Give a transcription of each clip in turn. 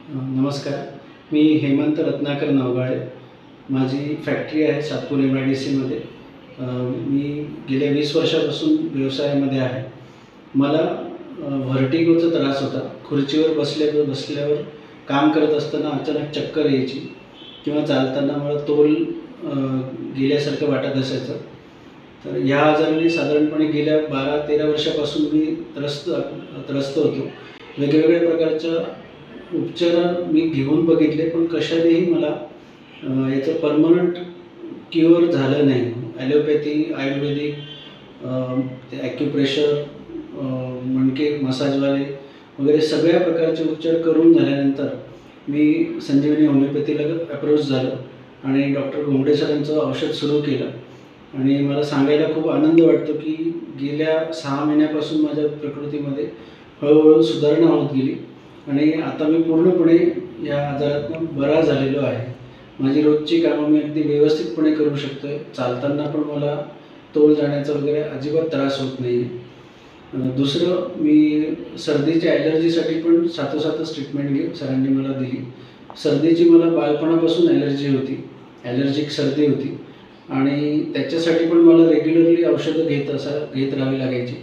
नमस्कार. मी हेमंत रत्नाकर नवगाळे. माझी फॅक्टरी आहे सातपूर MIDCमध्ये. मी गेल्या 20 वर्षापासून व्यवसायामध्ये आहे. मला व्हर्टिगोचा त्रास होता. खुर्चीवर बसल्यावर काम करत असताना अचानक चक्कर यायची किंवा चालताना मला तोल गेल्यासारखं वाटत असायचं. तर ह्या आजाराने साधारणपणे गेल्या 12-13 वर्षापासून मी त्रस्त होतो. वेगवेगळ्या प्रकारच्या उपचार मी घेऊन बघितले, पण कशानेही मला याचं परमनंट क्युअर झालं नाही. ॲलोपॅथी, आयुर्वेदिक, ते ॲक्युप्रेशर, मणके मसाजवाले वगैरे सगळ्या प्रकारचे उपचार करून झाल्यानंतर मी संजीवनी होमिओपॅथीला अप्रोच झालो आणि डॉक्टर घोंगडे सरांचं औषध सुरू केलं. आणि मला सांगायला खूप आनंद वाटतो की गेल्या 6 महिन्यापासून माझ्या प्रकृतीमध्ये हळूहळू सुधारणा होत गेली आणि आता मी पूर्णपणे या आजारातून बरा झालेलो आहे. माझी रोजची कामं मी अगदी व्यवस्थितपणे करू शकतो आहे. चालताना पण मला तोल जाण्याचा वगैरे अजिबात त्रास होत नाही आहे. दुसरं, मी सर्दीच्या ॲलर्जीसाठी पण सातोसातच ट्रीटमेंट सरांनी मला दिली. सर्दीची मला बालपणापासून ॲलर्जी होती, ॲलर्जिक सर्दी होती आणि त्याच्यासाठी पण मला रेग्युलरली औषधं घेत राहावी लागायची.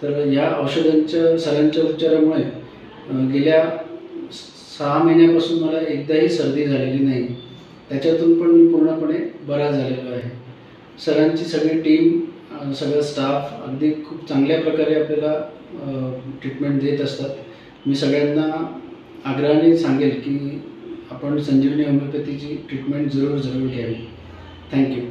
तर या औषधांच्या सरांच्या उपचारामुळे गेल्या 6 महिन्यापासून मला एकदाही सर्दी झालेली नाही. त्याच्यातून पण मी पूर्णपणे बरा झालेलो आहे. सरांची सगळी टीम, सगळा स्टाफ अगदी खूप चांगल्या प्रकारे आपल्याला ट्रीटमेंट देत असतात. मी सगळ्यांना आग्रहाने सांगेल की आपण संजीवनी होमिओपॅथीची ट्रीटमेंट जरूर घ्यावी. थँक्यू.